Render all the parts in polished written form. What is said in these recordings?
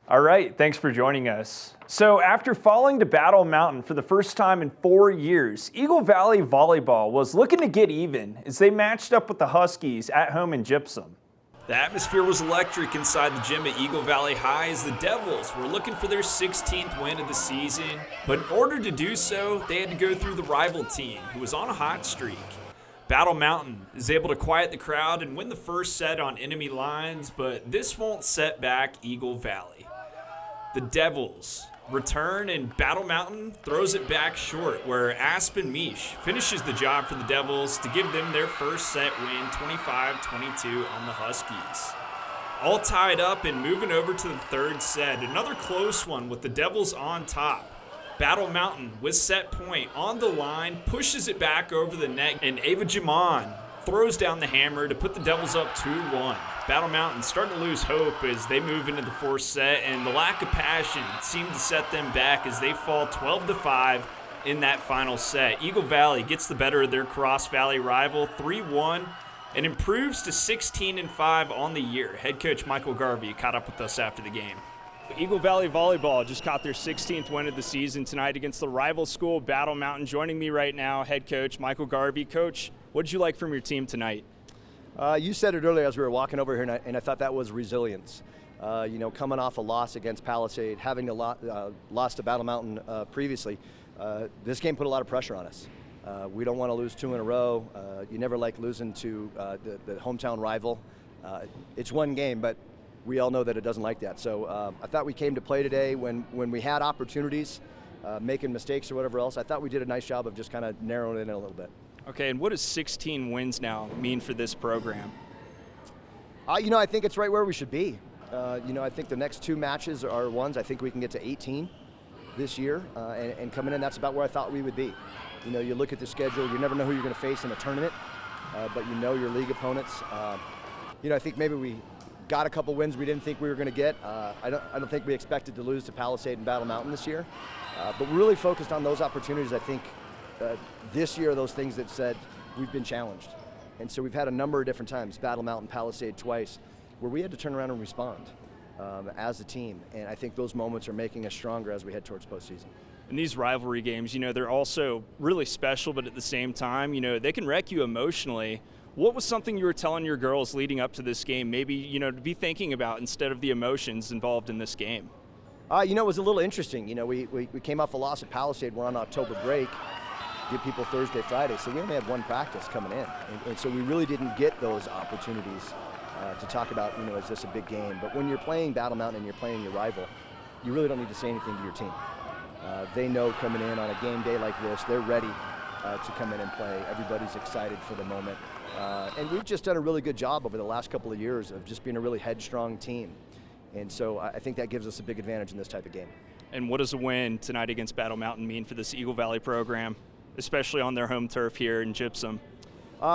All right, thanks for joining us. So after falling to Battle Mountain for the first time in 4 years, Eagle Valley Volleyball was looking to get even as they matched up with the Huskies at home in GYPSUM. The atmosphere was electric inside the gym at Eagle Valley High as the Devils were looking for their 16th win of the season. But in order to do so, they had to go through the rival team, who was on a hot streak. Battle Mountain is able to quiet the crowd and win the first set on enemy lines, but this won't set back Eagle Valley. The Devils return and Battle Mountain throws it back short, where Aspen Mish finishes the job for the Devils to give them their first set win, 25-22 on the Huskies. All tied up and moving over to the third set, another close one with the Devils on top. Battle Mountain with set point on the line, pushes it back over the net, and Ava Jamon throws down the hammer to put the Devils up 2-1. Battle Mountain starting to lose hope as they move into the fourth set, and the lack of passion seemed to set them back as they fall 12-5 in that final set. Eagle Valley gets the better of their Cross Valley rival 3-1 and improves to 16-5 on the year. Head coach Michael Garvey caught up with us after the game. Eagle Valley Volleyball just caught their 16th win of the season tonight against the rival school, Battle Mountain. Joining me right now, head coach Michael Garvey. Coach, what did you like from your team tonight? You said it earlier as we were walking over here, and I thought that was resilience. Coming off a loss against Palisade, having lost to Battle Mountain previously, this game put a lot of pressure on us. We don't want to lose 2 in a row. You never like losing to the hometown rival. It's one game, but we all know that it doesn't like that. So I thought we came to play today when we had opportunities, making mistakes or whatever else. I thought we did a nice job of just kind of narrowing it in a little bit. Okay, and what does 16 wins now mean for this program? I think it's right where we should be. I think the next 2 matches are ones. I think we can get to 18 this year, and coming in, that's about where I thought we would be. You look at the schedule, you never know who you're going to face in a tournament, but you know your league opponents. I think maybe we got a couple wins we didn't think we were going to get. I don't think we expected to lose to Palisade and Battle Mountain this year, but we're really focused on those opportunities. I think this year, those things that said we've been challenged. And so we've had a number of different times, Battle Mountain, Palisade twice, where we had to turn around and respond as a team. And I think those moments are making us stronger as we head towards postseason. In these rivalry games, they're also really special, but at the same time, they can wreck you emotionally. What was something you were telling your girls leading up to this game, maybe, to be thinking about instead of the emotions involved in this game? It was a little interesting. We came off a loss at Palisade. We're on October break. Give people Thursday, Friday, so we only had 1 practice coming in. And so we really didn't get those opportunities to talk about, is this a big game? But when you're playing Battle Mountain and you're playing your rival, you really don't need to say anything to your team. They know coming in on a game day like this, they're ready to come in and play. Everybody's excited for the moment. And we've just done a really good job over the last couple of years of just being a really headstrong team. And so I think that gives us a big advantage in this type of game. And what does a win tonight against Battle Mountain mean for this Eagle Valley program, especially on their home turf here in GYPSUM?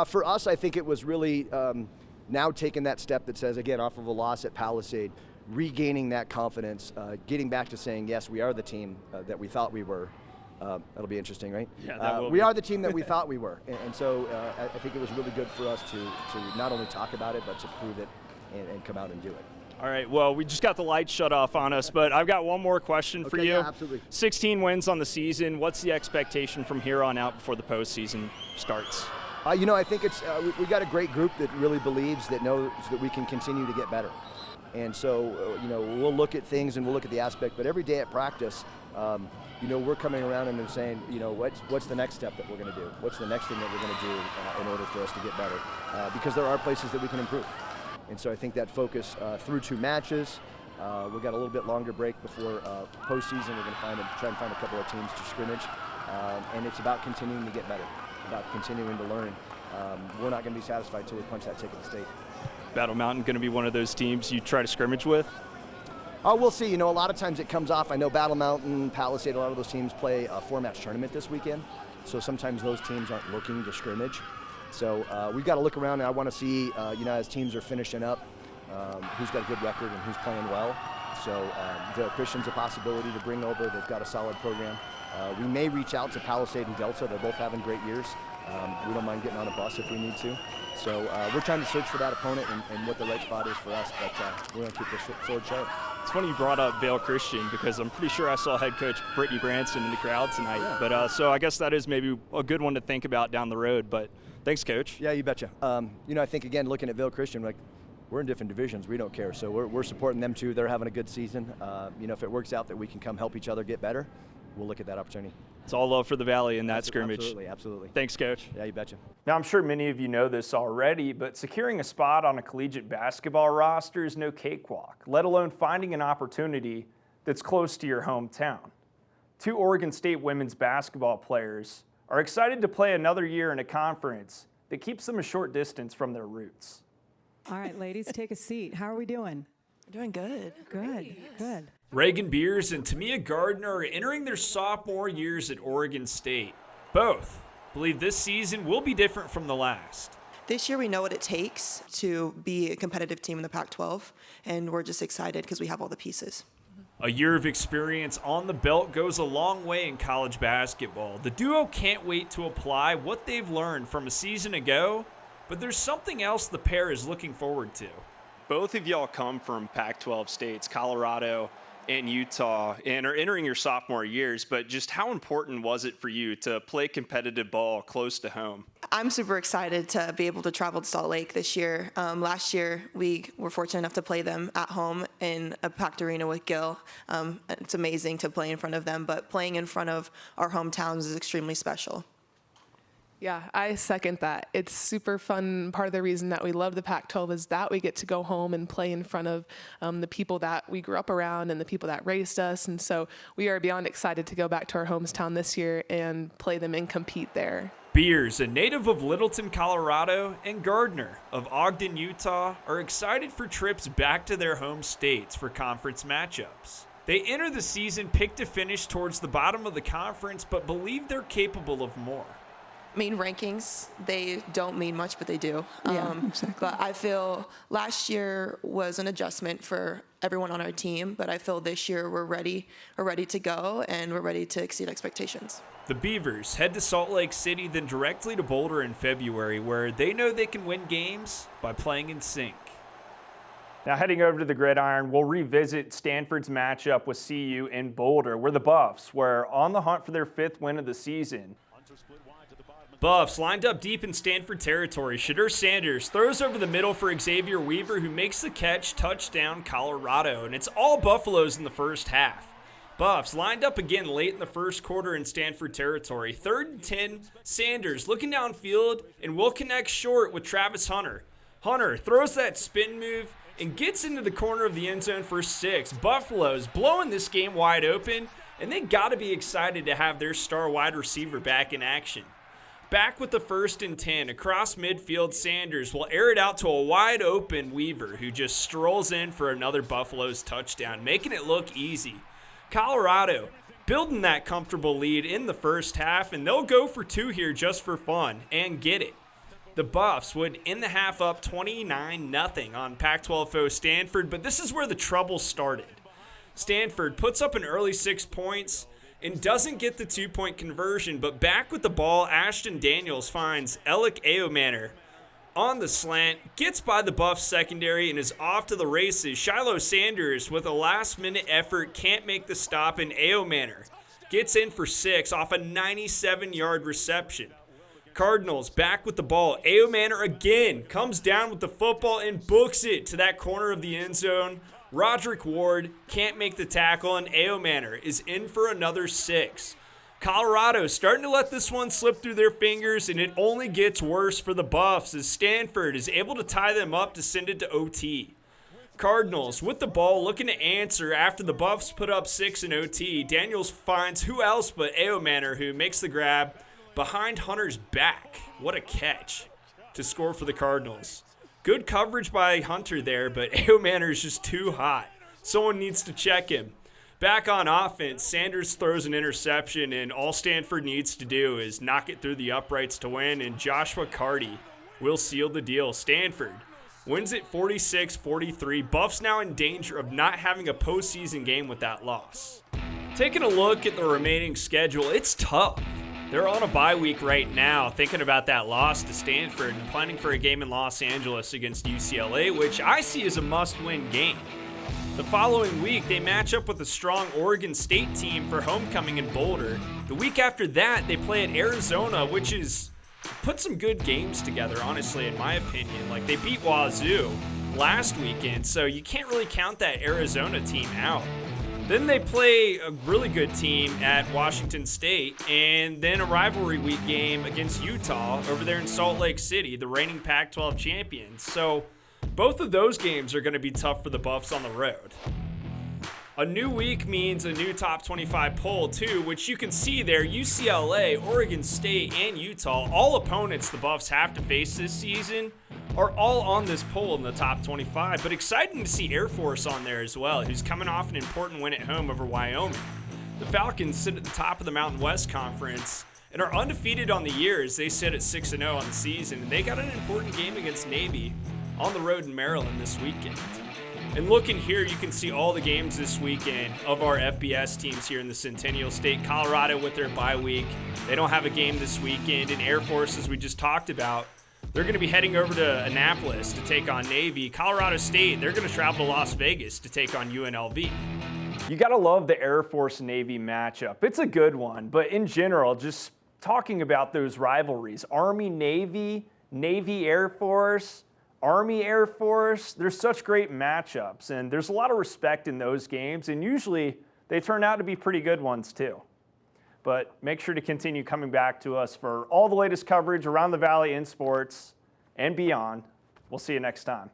For us, I think it was really now taking that step that says, again, off of a loss at Palisade, regaining that confidence, getting back to saying, yes, we are the team that we thought we were. That'll be interesting, right? Yeah, we are the team that we thought we were. And so I think it was really good for us to not only talk about it, but to prove it and come out and do it. All right, well, we just got the lights shut off on us, but I've got one more question for you. Yeah, absolutely. 16 wins on the season. What's the expectation from here on out before the postseason starts? I think it's we got a great group that really believes, that knows that we can continue to get better. And so, we'll look at things and we'll look at the aspect, but every day at practice, we're coming around and saying, what's the next step that we're going to do? What's the next thing that we're going to do in order for us to get better? Because there are places that we can improve. And so I think that focus through 2 matches, we've got a little bit longer break before postseason. We're going to try and find a couple of teams to scrimmage. And it's about continuing to get better, about continuing to learn. We're not going to be satisfied until we punch that ticket to state. Battle Mountain going to be one of those teams you try to scrimmage with? We'll see. A lot of times it comes off. I know Battle Mountain, Palisade, a lot of those teams play a 4-match tournament this weekend. So sometimes those teams aren't looking to scrimmage. So we've got to look around, and I want to see, as teams are finishing up, who's got a good record and who's playing well. So the Christian's a possibility to bring over. They've got a solid program. We may reach out to Palisade and Delta. They're both having great years. We don't mind getting on a bus if we need to. So we're trying to search for that opponent and what the right spot is for us, but we're going to keep the sword sharp. It's funny you brought up Vail Christian because I'm pretty sure I saw head coach Brittany Branson in the crowd tonight. Yeah. But so I guess that is maybe a good one to think about down the road. But thanks, Coach. Yeah, you betcha. I think, again, looking at Vail Christian, like, we're in different divisions. We don't care. So we're supporting them, too. They're having a good season. If it works out that we can come help each other get better, we'll look at that opportunity. It's all love for the Valley in that scrimmage. Absolutely. Thanks, Coach. Yeah, you betcha. Now, I'm sure many of you know this already, but securing a spot on a collegiate basketball roster is no cakewalk, let alone finding an opportunity that's close to your hometown. 2 Oregon State women's basketball players are excited to play another year in a conference that keeps them a short distance from their roots. All right, ladies, take a seat. How are we doing? We're doing good. Good. Reagan Beers and Tamia Gardner are entering their sophomore years at Oregon State. Both believe this season will be different from the last. This year we know what it takes to be a competitive team in the Pac-12, and we're just excited because we have all the pieces. A year of experience on the belt goes a long way in college basketball. The duo can't wait to apply what they've learned from a season ago, but there's something else the pair is looking forward to. Both of y'all come from Pac-12 states, Colorado and Utah, and are entering your sophomore years, but just how important was it for you to play competitive ball close to home? I'm super excited to be able to travel to Salt Lake this year. Last year, we were fortunate enough to play them at home in a packed arena with Gil. It's amazing to play in front of them, but playing in front of our hometowns is extremely special. Yeah, I second that. It's super fun. Part of the reason that we love the Pac-12 is that we get to go home and play in front of the people that we grew up around and the people that raised us. And so we are beyond excited to go back to our hometown this year and play them and compete there. Beers, a native of Littleton, Colorado, and Gardner of Ogden, Utah, are excited for trips back to their home states for conference matchups. They enter the season picked to finish towards the bottom of the conference, but believe they're capable of more. Rankings, they don't mean much, but they do. Exactly. But I feel last year was an adjustment for everyone on our team, but I feel this year we're ready to go, and we're ready to exceed expectations. The Beavers head to Salt Lake City, then directly to Boulder in February, where they know they can win games by playing in sync. Now heading over to the gridiron, we'll revisit Stanford's matchup with CU in Boulder, where the Buffs were on the hunt for their 5th win of the season. Buffs lined up deep in Stanford territory. Shadur Sanders throws over the middle for Xavier Weaver, who makes the catch, touchdown Colorado, and it's all Buffaloes in the first half. Buffs lined up again late in the first quarter in Stanford territory. 3rd and 10, Sanders looking downfield and will connect short with Travis Hunter. Hunter throws that spin move and gets into the corner of the end zone for 6. Buffaloes blowing this game wide open, and they got to be excited to have their star wide receiver back in action. Back with the 1st and 10, across midfield, Sanders will air it out to a wide open Weaver, who just strolls in for another Buffaloes touchdown, making it look easy. Colorado building that comfortable lead in the first half, and they'll go for 2 here just for fun and get it. The Buffs would end the half up 29-0 on Pac-12 foe Stanford, but this is where the trouble started. Stanford puts up an early 6 points and doesn't get the 2-point conversion, but back with the ball, Ashton Daniels finds Alec Aomanor on the slant, gets by the Buffs secondary, and is off to the races. Shiloh Sanders with a last-minute effort can't make the stop, and Aomanor gets in for 6 off a 97-yard reception. Cardinals back with the ball. Aomanor again comes down with the football and books it to that corner of the end zone. Roderick Ward can't make the tackle, and Aomanor is in for another 6. Colorado starting to let this one slip through their fingers, and it only gets worse for the Buffs as Stanford is able to tie them up to send it to OT. Cardinals with the ball looking to answer after the Buffs put up 6 in OT. Daniels finds who else but Aomanor, who makes the grab behind Hunter's back. What a catch to score for the Cardinals. Good coverage by Hunter there, but Aomanor is just too hot. Someone needs to check him. Back on offense, Sanders throws an interception, and all Stanford needs to do is knock it through the uprights to win, and Joshua Carty will seal the deal. Stanford wins it 46-43. Buffs now in danger of not having a postseason game with that loss. Taking a look at the remaining schedule, it's tough. They're on a bye week right now, thinking about that loss to Stanford and planning for a game in Los Angeles against UCLA, which I see as a must-win game. The following week, they match up with a strong Oregon State team for homecoming in Boulder. The week after that, they play at Arizona, which is put some good games together, honestly, in my opinion. Like, they beat Wazoo last weekend, so you can't really count that Arizona team out. Then they play a really good team at Washington State, and then a rivalry week game against Utah over there in Salt Lake City, the reigning Pac-12 champions. So both of those games are going to be tough for the Buffs on the road. A new week means a new top 25 poll too, which you can see there. UCLA, Oregon State, and Utah, all opponents the Buffs have to face this season, are all on this poll in the top 25. But exciting to see Air Force on there as well, who's coming off an important win at home over Wyoming. The Falcons sit at the top of the Mountain West Conference and are undefeated on the year as they sit at 6-0 on the season. And they got an important game against Navy on the road in Maryland this weekend. And looking here, you can see all the games this weekend of our FBS teams here in the Centennial State. Colorado with their bye week. They don't have a game this weekend. And Air Force, as we just talked about, they're going to be heading over to Annapolis to take on Navy. Colorado State, they're going to travel to Las Vegas to take on UNLV. You got to love the Air Force-Navy matchup. It's a good one, but in general, just talking about those rivalries, Army-Navy, Navy-Air Force, Army-Air Force, there's such great matchups, and there's a lot of respect in those games, and usually they turn out to be pretty good ones too. But make sure to continue coming back to us for all the latest coverage around the Valley in sports and beyond. We'll see you next time.